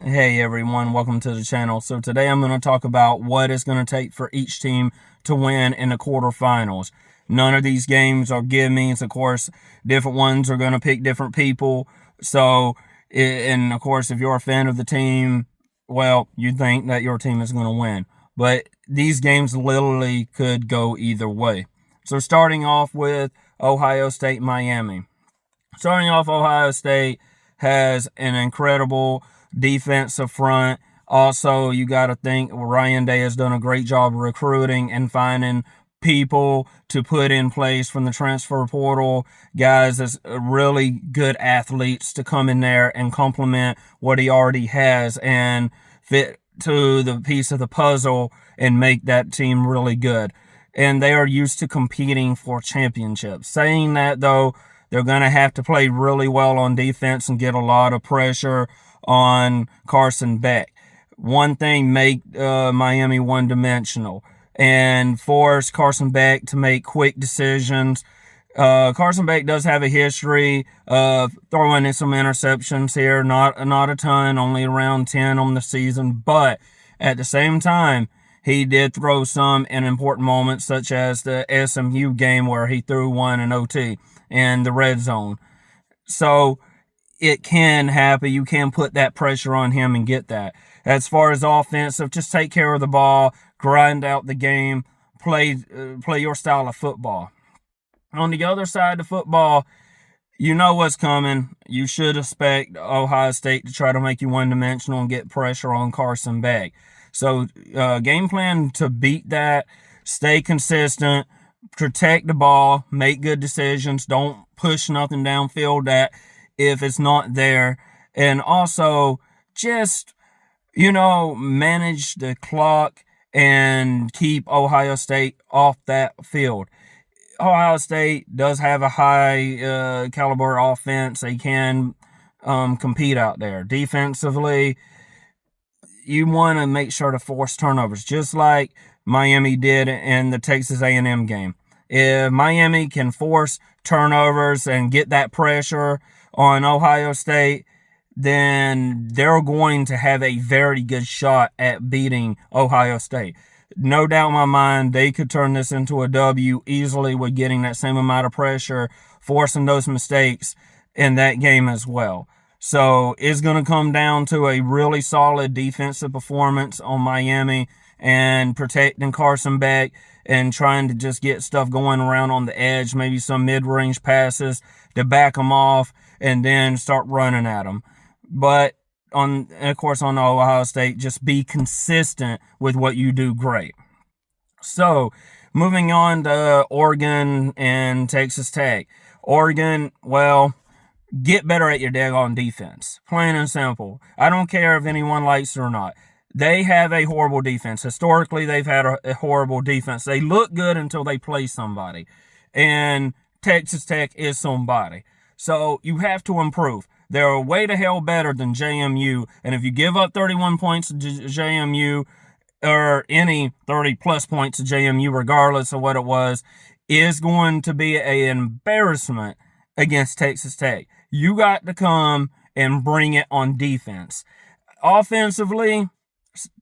Hey everyone, welcome to the channel. So today I'm going to talk about what it's going to take for each team to win in the quarterfinals. None of these games are gimmies. Of course, different ones are going to pick different people. So, and of course, if you're a fan of the team, well, you think that your team is going to win. But these games literally could go either way. So starting off with Ohio State, Miami. Starting off, Ohio State has an incredible defensive front. Also, you got to think Ryan Day has done a great job recruiting and finding people to put in place from the transfer portal, guys that's really good athletes to come in there and complement what he already has and fit to the piece of the puzzle and make that team really good. And they are used to competing for championships. Saying that, though, they're going to have to play really well on defense and get a lot of pressure on Carson Beck. One thing, make Miami one-dimensional and force Carson Beck to make quick decisions. Carson Beck does have a history of throwing in some interceptions here, not a ton, only around 10 on the season, but at the same time, he did throw some in important moments, such as the SMU game where he threw one in OT in the red zone. So it can happen. You can put that pressure on him and get that. As far as offensive, just take care of the ball, grind out the game, play your style of football. On the other side of football, you know what's coming. You should expect Ohio State to try to make you one-dimensional and get pressure on Carson Beck. So game plan to beat that, stay consistent, protect the ball, make good decisions, don't push nothing downfield that if it's not there, and also just, manage the clock and keep Ohio State off that field. Ohio State does have a high caliber offense. They can compete out there. Defensively, you want to make sure to force turnovers, just like Miami did in the Texas A&M game. If Miami can force turnovers and get that pressure on Ohio State, then they're going to have a very good shot at beating Ohio State. No doubt in my mind, they could turn this into a W easily with getting that same amount of pressure, forcing those mistakes in that game as well. So it's going to come down to a really solid defensive performance on Miami and protecting Carson Beck and trying to just get stuff going around on the edge, maybe some mid-range passes to back them off and then start running at them. But of course, on Ohio State, just be consistent with what you do great. So moving on to Oregon and Texas Tech. Oregon, well, get better at your daggone defense. Plain and simple. I don't care if anyone likes it or not. They have a horrible defense. Historically, they've had a horrible defense. They look good until they play somebody. And Texas Tech is somebody. So you have to improve. They're way to hell better than JMU. And if you give up 31 points to JMU, or any 30-plus points to JMU, regardless of what it was, is going to be an embarrassment against Texas Tech. You got to come and bring it on defense. Offensively,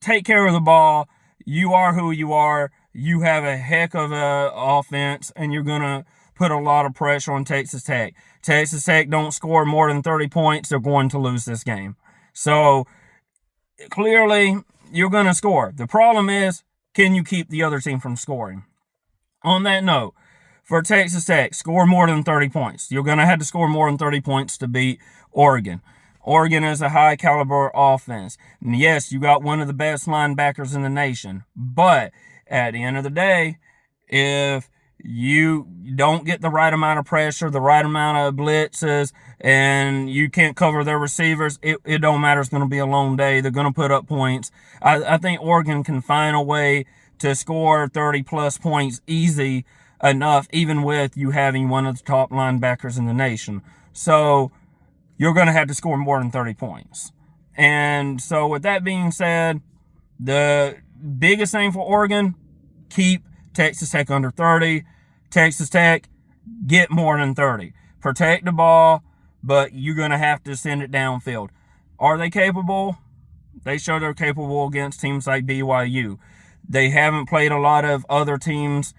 take care of the ball. You are who you are. You have a heck of an offense, and you're going to put a lot of pressure on Texas Tech. Texas Tech don't score more than 30 points, they're going to lose this game. So, clearly, you're going to score. The problem is, can you keep the other team from scoring? On that note, for Texas Tech, score more than 30 points. You're going to have to score more than 30 points to beat Oregon. Oregon is a high caliber offense. And yes, you got one of the best linebackers in the nation. But at the end of the day, if you don't get the right amount of pressure, the right amount of blitzes, and you can't cover their receivers, it don't matter. It's going to be a long day. They're going to put up points. I think Oregon can find a way to score 30-plus points easy enough, even with you having one of the top linebackers in the nation. So you're going to have to score more than 30 points. And so with that being said, the biggest thing for Oregon, keep Texas Tech under 30. Texas Tech, get more than 30. Protect the ball, but you're going to have to send it downfield. Are they capable? They show they're capable against teams like BYU. They haven't played a lot of other teams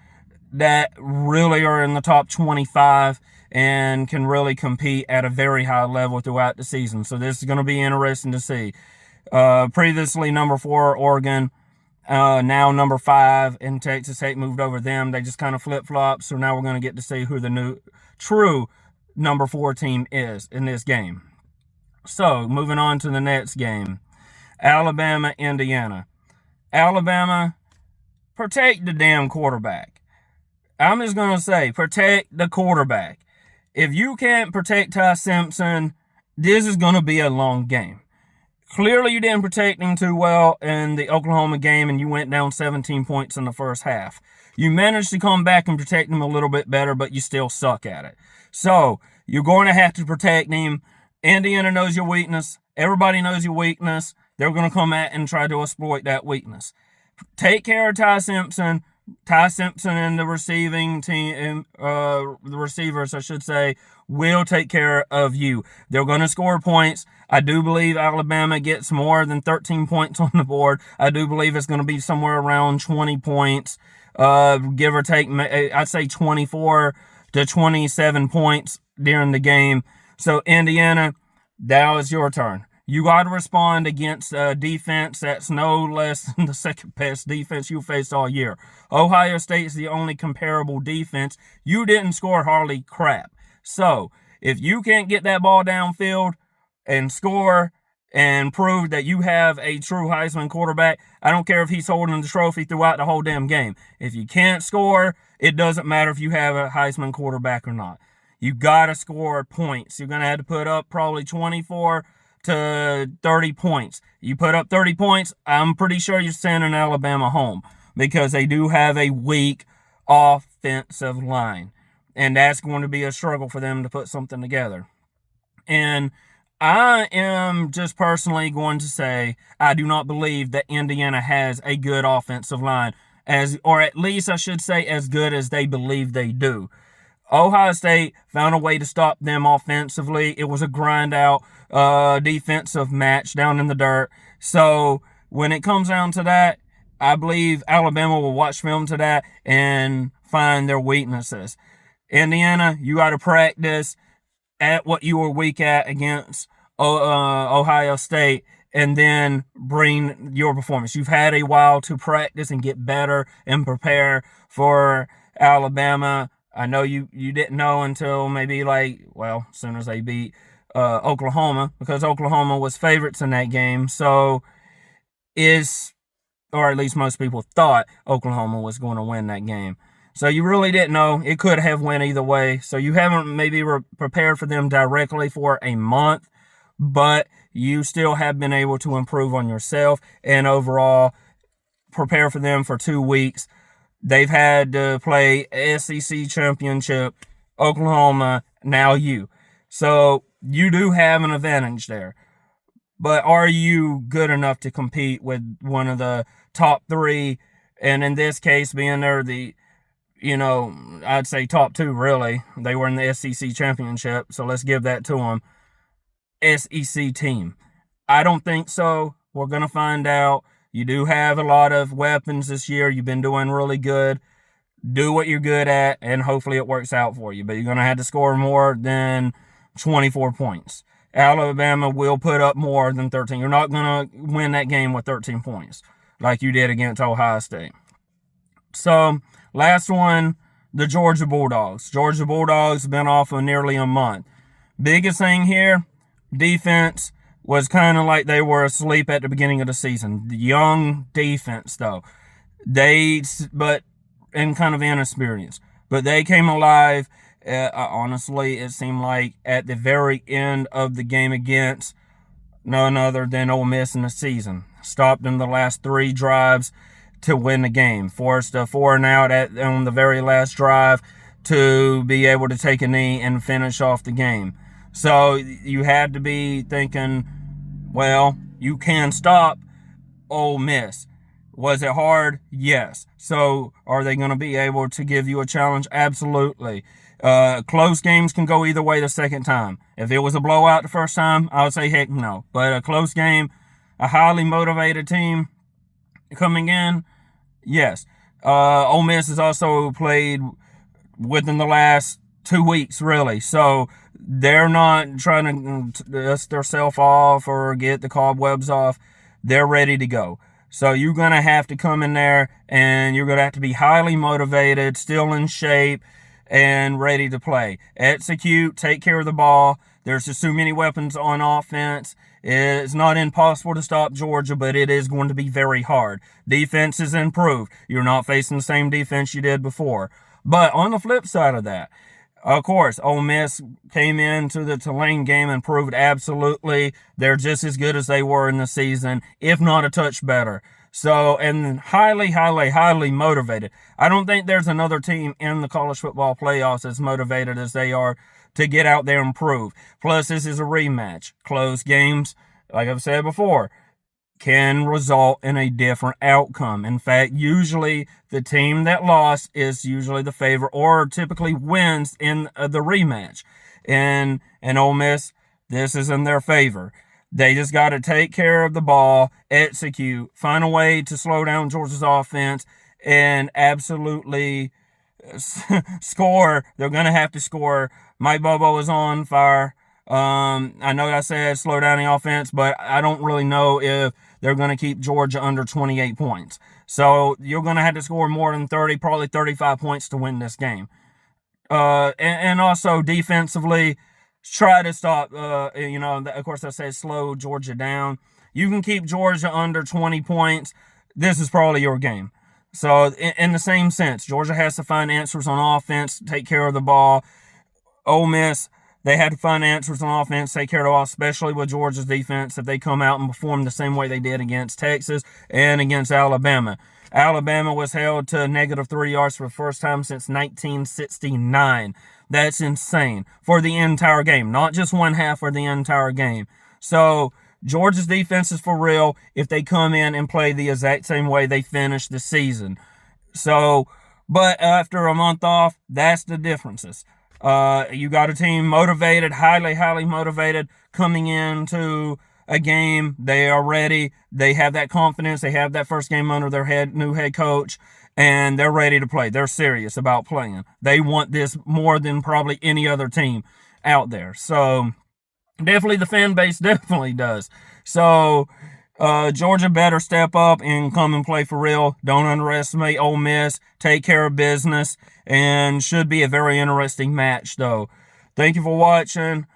that really are in the top 25 and can really compete at a very high level throughout the season. So this is going to be interesting to see. Previously number 4, Oregon, now number 5, and Texas Tech moved over them. They just kind of flip-flop. So now we're going to get to see who the new true number 4 team is in this game. So moving on to the next game, Alabama, Indiana. Alabama, protect the damn quarterback. I'm just going to say, protect the quarterback. If you can't protect Ty Simpson, this is going to be a long game. Clearly, you didn't protect him too well in the Oklahoma game, and you went down 17 points in the first half. You managed to come back and protect him a little bit better, but you still suck at it. So, you're going to have to protect him. Indiana knows your weakness. Everybody knows your weakness. They're going to come at and try to exploit that weakness. Take care of Ty Simpson. Ty Simpson and the receiving team, the receivers, I should say, will take care of you. They're going to score points. I do believe Alabama gets more than 13 points on the board. I do believe it's going to be somewhere around 20 points, give or take. I'd say 24 to 27 points during the game. So, Indiana, now is your turn. You got to respond against a defense that's no less than the second best defense you faced all year. Ohio State is the only comparable defense. You didn't score hardly crap. So, if you can't get that ball downfield and score and prove that you have a true Heisman quarterback, I don't care if he's holding the trophy throughout the whole damn game. If you can't score, it doesn't matter if you have a Heisman quarterback or not. You got to score points. You're going to have to put up probably 24 to 30 points. You put up 30 points, I'm pretty sure you're sending Alabama home because they do have a weak offensive line. And that's going to be a struggle for them to put something together. And I am just personally going to say I do not believe that Indiana has a good offensive line, or at least I should say as good as they believe they do. Ohio State found a way to stop them offensively. It was a grind-out defensive match down in the dirt. So when it comes down to that, I believe Alabama will watch film to that and find their weaknesses. Indiana, you got to practice at what you were weak at against Ohio State and then bring your performance. You've had a while to practice and get better and prepare for Alabama. I know you didn't know until maybe as soon as they beat Oklahoma, because Oklahoma was favorites in that game. So or at least most people thought Oklahoma was going to win that game. So you really didn't know. It could have went either way. So you haven't maybe prepared for them directly for a month, but you still have been able to improve on yourself and overall prepare for them for 2 weeks. They've had to play SEC championship, Oklahoma, now you. So you do have an advantage there. But are you good enough to compete with one of the top 3? And in this case, being they're I'd say top 2, really. They were in the SEC championship, so let's give that to them. SEC team. I don't think so. We're going to find out. You do have a lot of weapons this year. You've been doing really good. Do what you're good at, and hopefully it works out for you. But you're going to have to score more than 24 points. Alabama will put up more than 13. You're not going to win that game with 13 points like you did against Ohio State. So, last one, the Georgia Bulldogs. Georgia Bulldogs have been off for nearly a month. Biggest thing here, defense was kind of like they were asleep at the beginning of the season. The young defense, though. But kind of inexperienced. But they came alive. Honestly, it seemed like at the very end of the game against none other than Ole Miss in the season. Stopped in the last 3 drives to win the game. Forced a 4-and-out on the very last drive to be able to take a knee and finish off the game. So you had to be thinking, well, you can stop Ole Miss. Was it hard? Yes. So are they going to be able to give you a challenge? Absolutely. Close games can go either way the second time. If it was a blowout the first time, I would say heck no. But a close game, a highly motivated team coming in? Yes. Ole Miss has also played within the last 2 weeks, really. So they're not trying to dust themselves off or get the cobwebs off. They're ready to go. So you're going to have to come in there and you're going to have to be highly motivated, still in shape, and ready to play. Execute, take care of the ball. There's just too many weapons on offense. It's not impossible to stop Georgia, but it is going to be very hard. Defense is improved. You're not facing the same defense you did before. But on the flip side of that, of course, Ole Miss came into the Tulane game and proved absolutely they're just as good as they were in the season, if not a touch better. So, and highly motivated. I don't think there's another team in the college football playoffs as motivated as they are to get out there and prove. Plus, this is a rematch. Close games, like I've said before, can result in a different outcome. In fact, usually the team that lost is usually the favorite or typically wins in the rematch. And Ole Miss, this is in their favor. They just got to take care of the ball, execute, find a way to slow down Georgia's offense, and absolutely score. They're going to have to score. Mike Bobo is on fire. I know I said slow down the offense, but I don't really know if they're going to keep Georgia under 28 points. So you're going to have to score more than 30, probably 35 points to win this game. And also defensively, try to stop, of course I said slow Georgia down. You can keep Georgia under 20 points. This is probably your game. So in the same sense, Georgia has to find answers on offense, take care of the ball. Ole Miss, they had to find answers on offense, take care of the ball, especially with Georgia's defense, if they come out and perform the same way they did against Texas and against Alabama. Alabama was held to -3 yards for the first time since 1969. That's insane for the entire game, not just one half, for the entire game. So Georgia's defense is for real if they come in and play the exact same way they finished the season. So, but after a month off, that's the differences. You got a team motivated, highly motivated, coming into a game. They are ready. They have that confidence. They have that first game under their new head coach, and they're ready to play. They're serious about playing. They want this more than probably any other team out there. So definitely the fan base definitely does. So Georgia better step up and come and play for real. Don't underestimate Ole Miss. Take care of business, and should be a very interesting match, though. Thank you for watching.